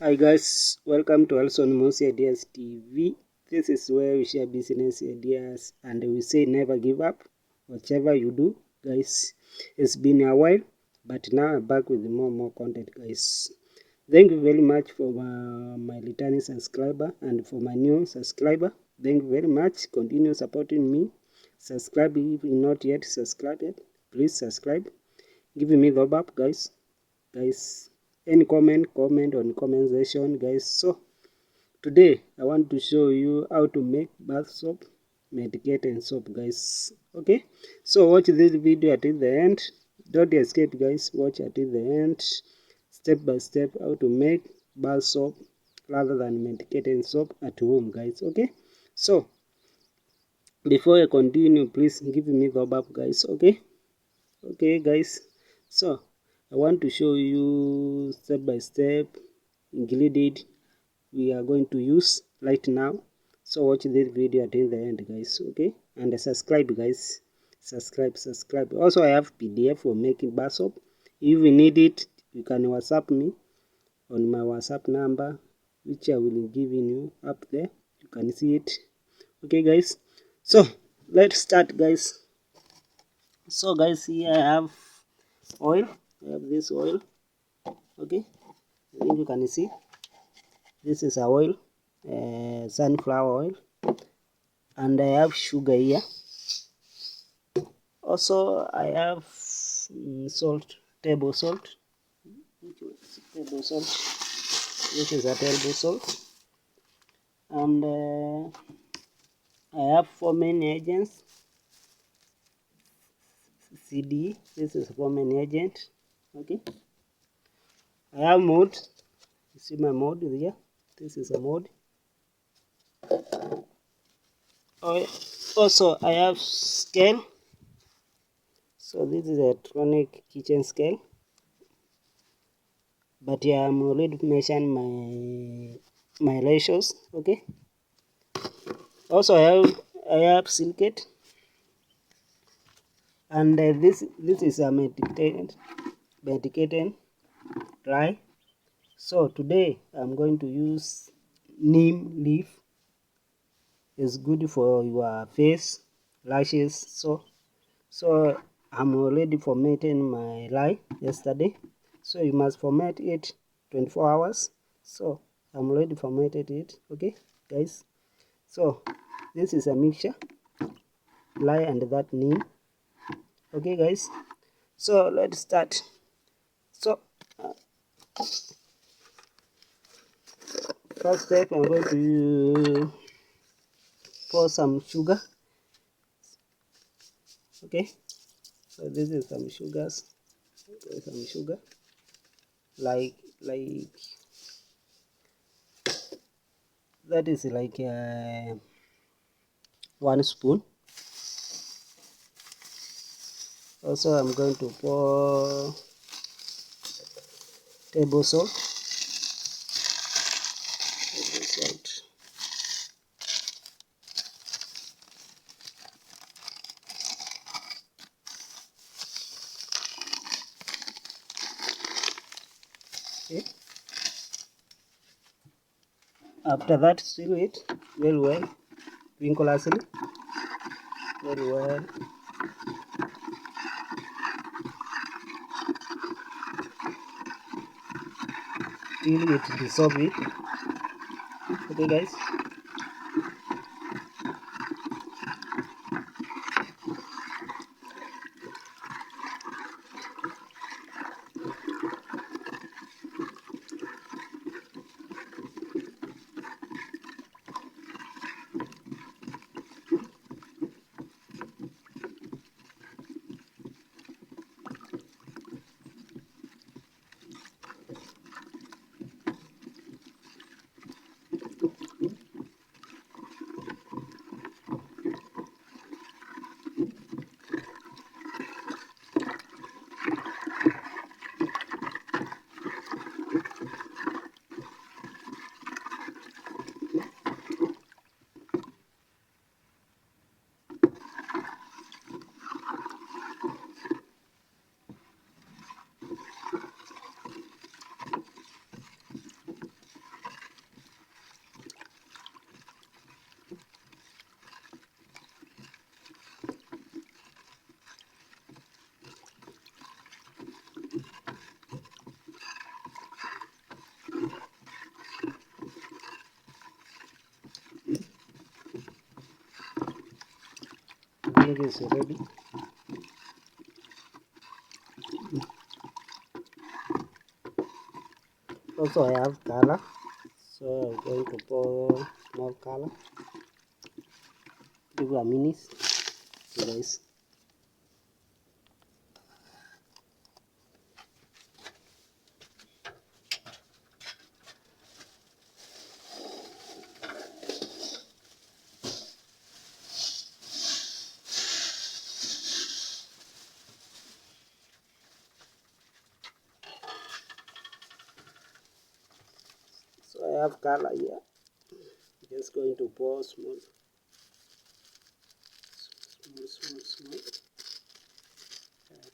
Hi guys, welcome to Alson Mosi Ideas TV. This is where we share business ideas and we say never give up, whatever you do. Guys, it's been a while, but now I'm back with more content, guys. Thank you very much for my returning subscriber and for my new subscriber. Thank you very much. Continue supporting me. Subscribe if you're not yet subscribed. Please subscribe. Give me the up, guys. Any comment on comment section, guys. So today I want to show you how to make bath soap, medicated soap, guys. Okay, so watch this video at the end. Don't escape, guys. Watch at the end, step by step, how to make bath soap rather than medicated soap at home, guys. Okay, so before I continue, please give me the up, guys. Okay guys, so I want to show you step by step ingredient we are going to use right now. So watch this video until the end, guys. Okay, and subscribe, guys. Subscribe. Also, I have PDF for making bar soap. If you need it, you can WhatsApp me on my WhatsApp number, which I will give you up there. You can see it. Okay guys, so let's start, guys. So guys, here I have oil. I have this oil. Okay, I think you can see this is a oil, sunflower oil, and I have sugar here. Also I have salt, table salt. This is a table salt, and I have 4 main agents. CD, this is 4 main agent. Okay, I have mode. You see my mode here. This is a mode. Also I have scale. So this is electronic kitchen scale, but yeah, I'm already measuring my ratios. Okay, also I have silicate, and this is a medicated dry. So today I'm going to use neem leaf. It's good for your face, lashes. So I'm already formatting my lye yesterday, so you must format it 24 hours. So I'm already formatted it. Okay guys, so this is a mixture, lye and that neem. Okay guys, so let's start. So first step, I'm going to pour some sugar. Okay, so this is some sugars. Some sugar, like that is like 1 spoon. Also I'm going to pour table salt. Okay. After that, seal it very well, vinculously, very well. Till it dissolve it. Okay guys. think it's ready. Also I have color, so I'm going to pour more color. Give a minute, so guys. So I have color here. Just going to pour small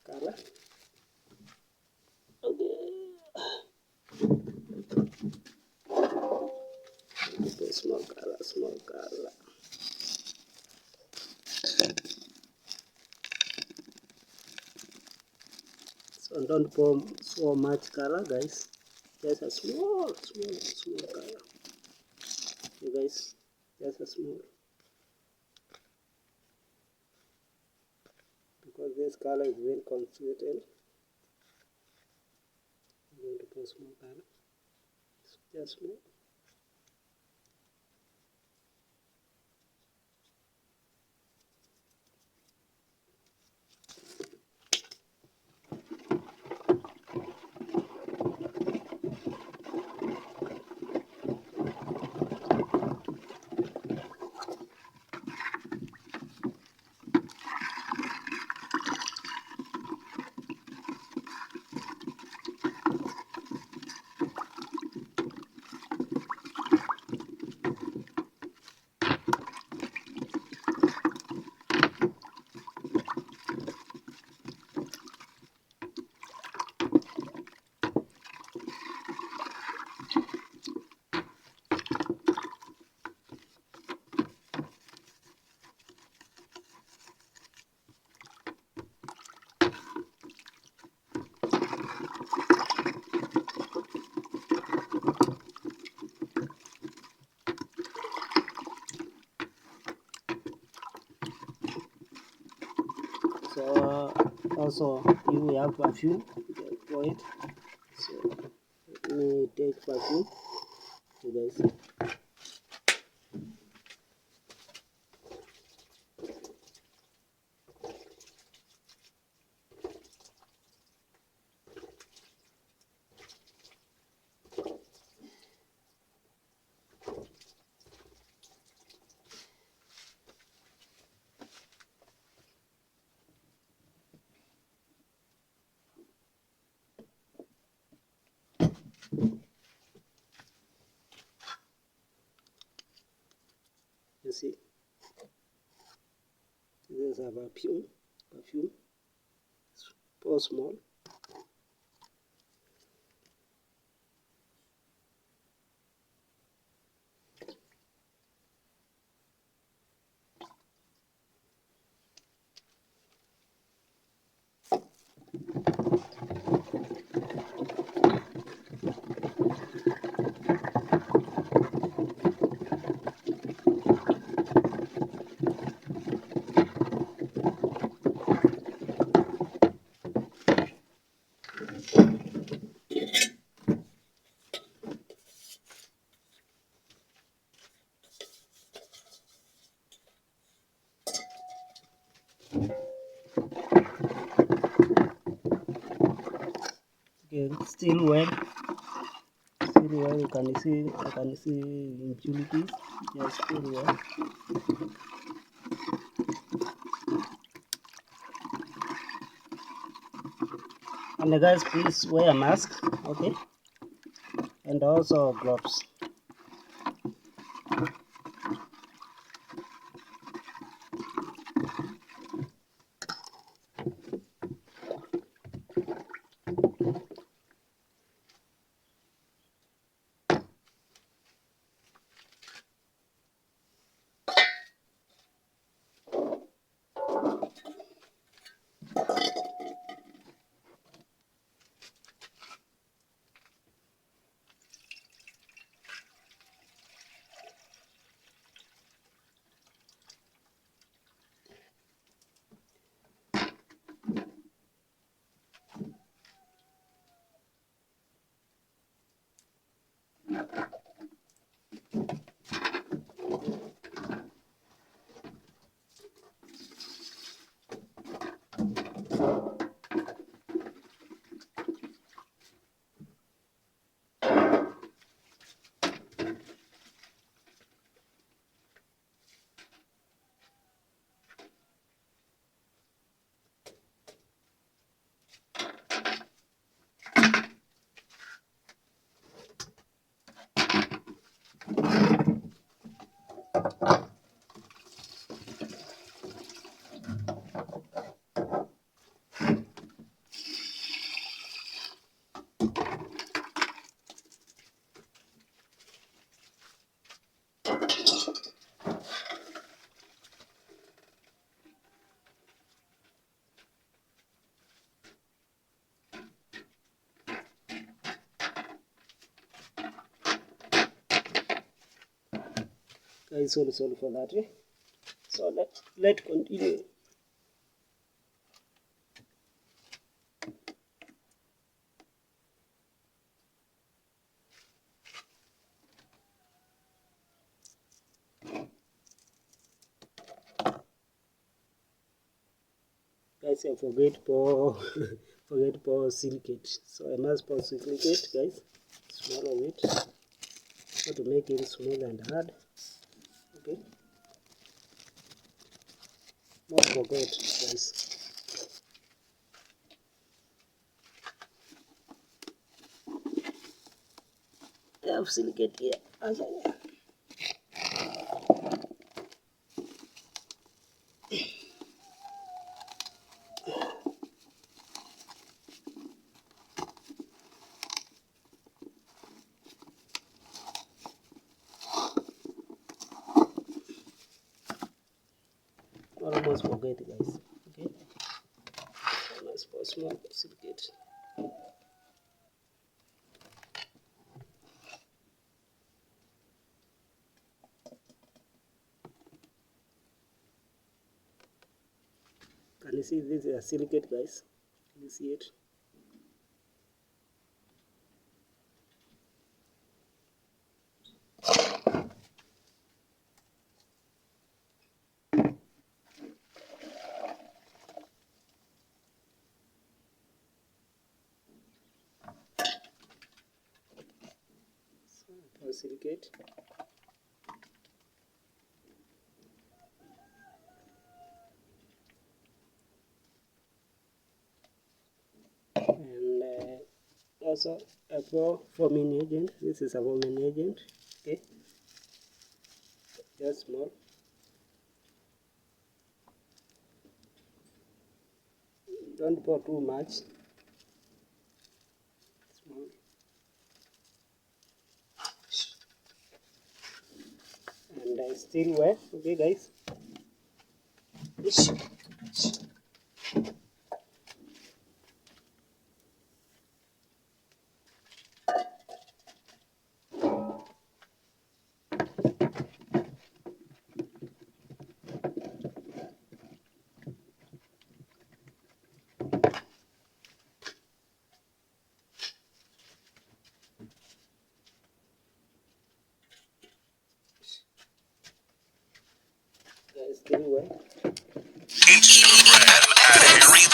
color. Okay. Pour small color. So don't pour so much color, guys. Just a small color. You guys, just a small. Because this color is very concentrated. I'm going to pour small color. Just small. So also here we have perfume for it. So let me take perfume, you guys. You see, this is a perfume, pour small. Okay, still well. You can see, I can see impurities. Yes, still well. And guys, please wear a mask, okay, and also gloves. Guys, sorry for that. So let's continue. Guys, I forget pour forget pour silicate, so I must pour silicate, guys. Small of it, so to make it smooth and hard. Okay, not forget, guys. I have silicate here. Almost forget, guys. Okay, I must pour small silicate. Can you see this is a silicate, guys? Can you see it? So pour silicate. And also a forming agent. This is a forming agent. Okay, just small. Don't pour too much. Small. And still wet. Okay, guys. Still wet. It's Showbrand at every